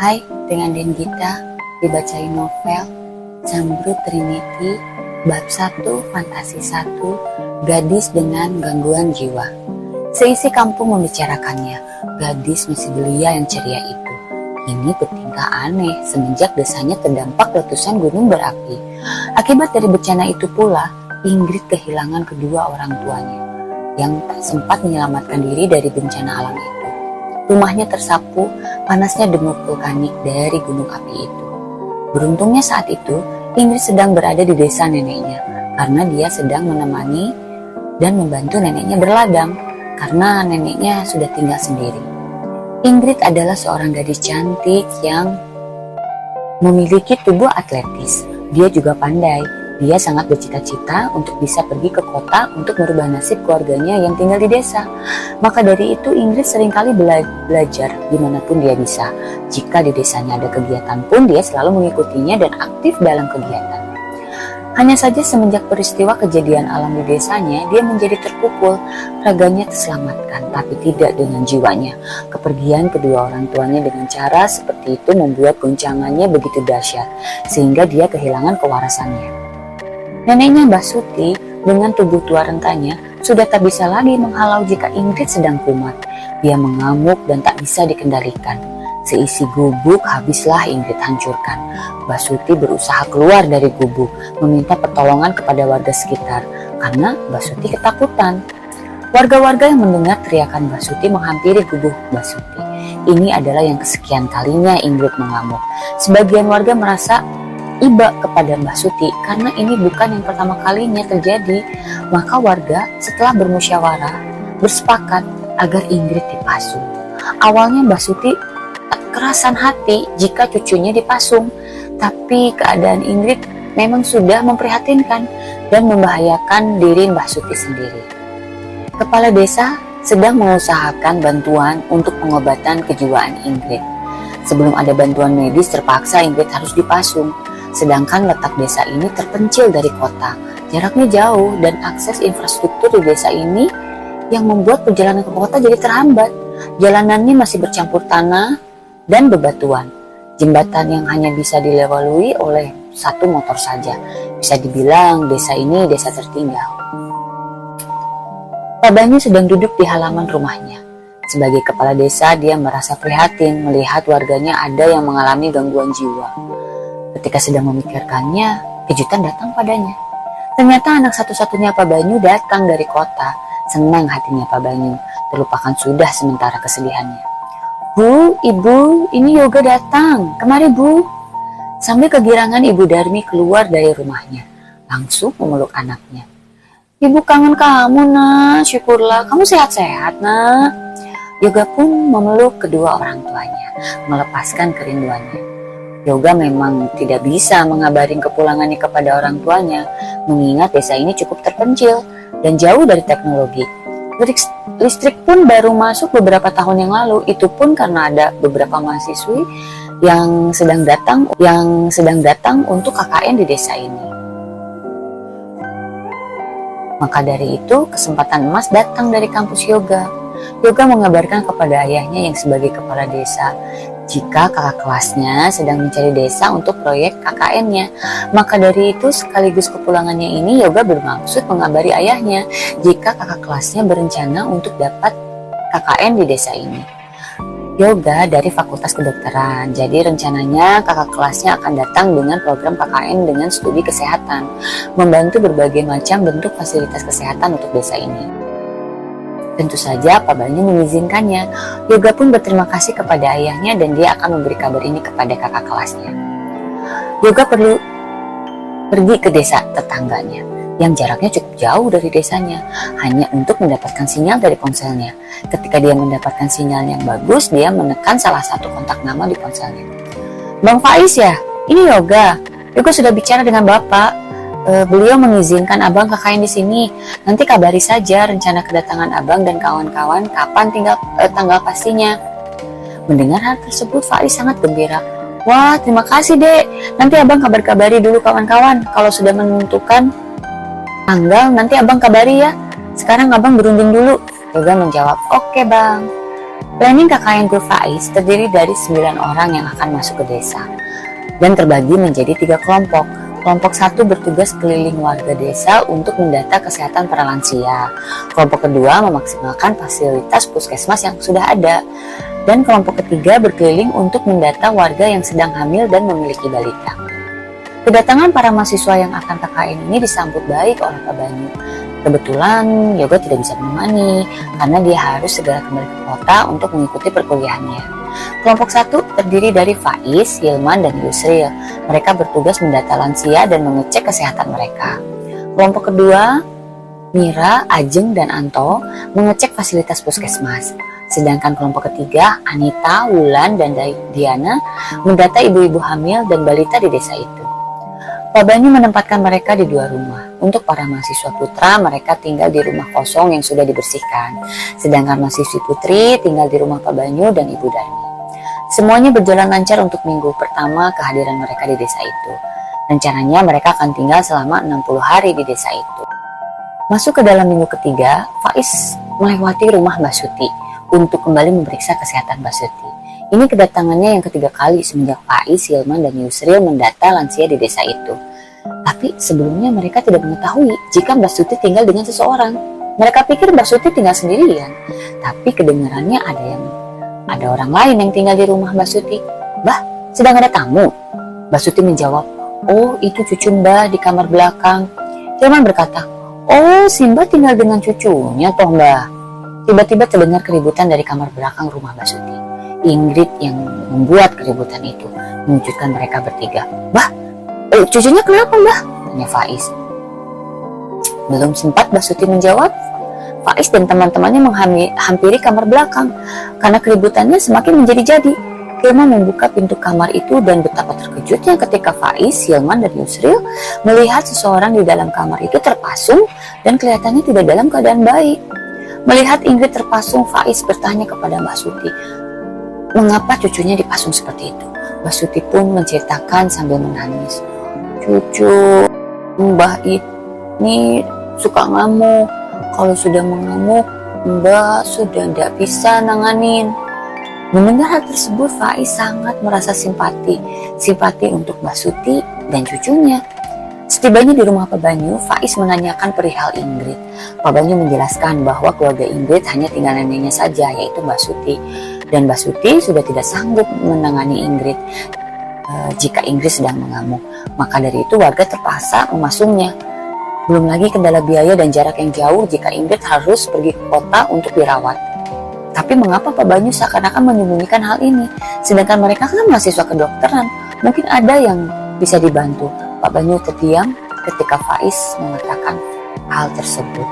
Hai, dengan Denggita dibacain novel Cambridge Trinity bab 1 fantasi 1 gadis dengan gangguan jiwa. Seisi kampung membicarakannya. Gadis masih belia yang ceria itu kini bertingkah aneh semenjak desanya terdampak letusan gunung berapi. Akibat dari bencana itu pula, Ingrid kehilangan kedua orang tuanya yang tak sempat menyelamatkan diri dari bencana alam itu. Rumahnya tersapu panasnya debu vulkanik dari gunung api itu. Beruntungnya saat itu, Ingrid sedang berada di desa neneknya karena dia sedang menemani dan membantu neneknya berladang karena neneknya sudah tinggal sendiri. Ingrid adalah seorang gadis cantik yang memiliki tubuh atletis. Dia juga pandai. Dia sangat bercita-cita untuk bisa pergi ke kota untuk merubah nasib keluarganya yang tinggal di desa. Maka dari itu Ingrid seringkali belajar dimanapun dia bisa. Jika di desanya ada kegiatan pun dia selalu mengikutinya dan aktif dalam kegiatan. Hanya saja semenjak peristiwa kejadian alam di desanya, dia menjadi terpukul. Raganya terselamatkan, tapi tidak dengan jiwanya. Kepergian kedua orang tuanya dengan cara seperti itu membuat goncangannya begitu dahsyat, sehingga dia kehilangan kewarasannya. Neneknya Mbah Suti dengan tubuh tua rentanya sudah tak bisa lagi menghalau jika Ingrid sedang kumat. Dia mengamuk dan tak bisa dikendalikan. Seisi gubuk habislah Ingrid hancurkan. Mbah Suti berusaha keluar dari gubuk, meminta pertolongan kepada warga sekitar karena Mbah Suti ketakutan. Warga-warga yang mendengar teriakan Mbah Suti menghampiri gubuk Mbah Suti. Ini adalah yang kesekian kalinya Ingrid mengamuk. Sebagian warga merasa iba kepada Mbah Suti karena ini bukan yang pertama kalinya terjadi. Maka warga setelah bermusyawarah bersepakat agar Ingrid dipasung. Awalnya Mbah Suti kerasan hati jika cucunya dipasung, tapi keadaan Ingrid memang sudah memprihatinkan dan membahayakan diri Mbah Suti sendiri. Kepala desa sedang mengusahakan bantuan untuk pengobatan kejiwaan Ingrid. Sebelum ada bantuan medis, terpaksa Ingrid harus dipasung. Sedangkan letak desa ini terpencil dari kota, jaraknya jauh dan akses infrastruktur di desa ini yang membuat perjalanan ke kota jadi terhambat. Jalanannya masih bercampur tanah dan bebatuan. Jembatan yang hanya bisa dilalui oleh satu motor saja. Bisa dibilang desa ini desa tertinggal. Pak Banyu sedang duduk di halaman rumahnya. Sebagai kepala desa, dia merasa prihatin melihat warganya ada yang mengalami gangguan jiwa. Ketika sedang memikirkannya, kejutan datang padanya. Ternyata anak satu-satunya Pak Banyu datang dari kota. Senang hatinya Pak Banyu, terlupakan sudah sementara kesedihannya. Bu, Ibu, ini Yoga datang. Kemari Bu. Sambil kegirangan Ibu Darmi keluar dari rumahnya, langsung memeluk anaknya. Ibu kangen kamu nak, syukurlah kamu sehat-sehat nak. Yoga pun memeluk kedua orang tuanya, melepaskan kerinduannya. Yoga memang tidak bisa mengabarin kepulangannya kepada orang tuanya, mengingat desa ini cukup terpencil dan jauh dari teknologi. Listrik pun baru masuk beberapa tahun yang lalu, itu pun karena ada beberapa mahasiswi yang sedang datang untuk KKN di desa ini. Maka dari itu kesempatan emas datang dari kampus Yoga. Yoga mengabarkan kepada ayahnya yang sebagai kepala desa jika kakak kelasnya sedang mencari desa untuk proyek KKN-nya. Maka dari itu sekaligus kepulangannya ini Yoga bermaksud mengabari ayahnya jika kakak kelasnya berencana untuk dapat KKN di desa ini. Yoga dari Fakultas Kedokteran, jadi rencananya kakak kelasnya akan datang dengan program KKN dengan studi kesehatan, membantu berbagai macam bentuk fasilitas kesehatan untuk desa ini. Tentu saja Pak Banyu mengizinkannya. Yoga pun berterima kasih kepada ayahnya dan dia akan memberi kabar ini kepada kakak kelasnya. Yoga perlu pergi ke desa tetangganya yang jaraknya cukup jauh dari desanya, hanya untuk mendapatkan sinyal dari ponselnya. Ketika dia mendapatkan sinyal yang bagus, dia menekan salah satu kontak nama di ponselnya. Bang Faiz ya? Ini Yoga. Yoga sudah bicara dengan Bapak. Beliau mengizinkan Abang KKN di sini. Nanti kabari saja rencana kedatangan Abang dan kawan-kawan kapan tanggal pastinya. Mendengar hal tersebut, Faiz sangat gembira. Wah, terima kasih Dek. Nanti Abang kabar-kabari dulu kawan-kawan. Kalau sudah menentukan tanggal, nanti Abang kabari ya. Sekarang Abang berunding dulu. Yoga menjawab, oke Bang. Planning KKN Grup Faiz terdiri dari 9 orang yang akan masuk ke desa dan terbagi menjadi 3 kelompok. Kelompok 1 bertugas keliling warga desa untuk mendata kesehatan para lansia. Kelompok kedua memaksimalkan fasilitas puskesmas yang sudah ada. Dan kelompok ketiga berkeliling untuk mendata warga yang sedang hamil dan memiliki balita. Kedatangan para mahasiswa yang akan KKN ini disambut baik oleh Pak Banyu. Kebetulan Yoga tidak bisa menemani karena dia harus segera kembali ke kota untuk mengikuti perkuliahannya. Kelompok 1 terdiri dari Faiz, Hilman, dan Yusril. Mereka bertugas mendata lansia dan mengecek kesehatan mereka. Kelompok kedua, Mira, Ajeng, dan Anto mengecek fasilitas puskesmas. Sedangkan kelompok ketiga, Anita, Wulan, dan Diana mendata ibu-ibu hamil dan balita di desa itu. Pak Banyu menempatkan mereka di 2 rumah. Untuk para mahasiswa putra, mereka tinggal di rumah kosong yang sudah dibersihkan. Sedangkan mahasiswi putri tinggal di rumah Pak Banyu dan Ibu Darmi. Semuanya berjalan lancar untuk minggu pertama kehadiran mereka di desa itu. Rencananya mereka akan tinggal selama 60 hari di desa itu. Masuk ke dalam minggu ketiga, Faiz melewati rumah Mbak Suti untuk kembali memeriksa kesehatan Mbak Suti. Ini kedatangannya yang ketiga kali semenjak Faiz, Hilman, dan Yusril mendata lansia di desa itu. Tapi sebelumnya mereka tidak mengetahui jika Mbak Suti tinggal dengan seseorang. Mereka pikir Mbak Suti tinggal sendirian. Tapi kedengarannya ada orang lain yang tinggal di rumah Mbak Suti. "Mbah, sedang ada tamu?" Mbak Suti menjawab, "Oh, itu cucu Mbah di kamar belakang." Hilman berkata, "Oh, si Mbah tinggal dengan cucunya toh Mbah." Tiba-tiba terdengar keributan dari kamar belakang rumah Mbak Suti. Ingrid yang membuat keributan itu mewujudkan mereka bertiga. "Mbah, cucunya kenapa Mbah?" tanya Faiz. Belum sempat Mbak Suti menjawab, Faiz dan teman-temannya menghampiri kamar belakang. Karena keributannya semakin menjadi-jadi, Hilman membuka pintu kamar itu dan betapa terkejutnya ketika Faiz, Hilman, dan Yusril melihat seseorang di dalam kamar itu terpasung dan kelihatannya tidak dalam keadaan baik. Melihat Ingrid terpasung, Faiz bertanya kepada Mbak Suti, mengapa cucunya dipasung seperti itu. Mbak Suti pun menceritakan sambil menangis, "Cucu Mbah ini suka ngamuk. Kalau sudah mengamuk, Mbak sudah tidak bisa nanganin." Mendengar hal tersebut, Faiz sangat merasa simpati untuk Mbak Suti dan cucunya. Setibanya di rumah Pak Banyu, Faiz menanyakan perihal Ingrid. Pak Banyu menjelaskan bahwa keluarga Ingrid hanya tinggal neneknya saja, yaitu Mbak Suti. Dan Mbak Suti sudah tidak sanggup menangani Ingrid jika Ingrid sedang mengamuk. Maka dari itu warga terpaksa memasungnya. Belum lagi kendala biaya dan jarak yang jauh jika Ingrid harus pergi ke kota untuk dirawat. Tapi mengapa Pak Banyu seakan-akan menyembunyikan hal ini? Sedangkan mereka kan mahasiswa kedokteran. Mungkin ada yang bisa dibantu. Pak Banyu terdiam ketika Faiz mengatakan hal tersebut.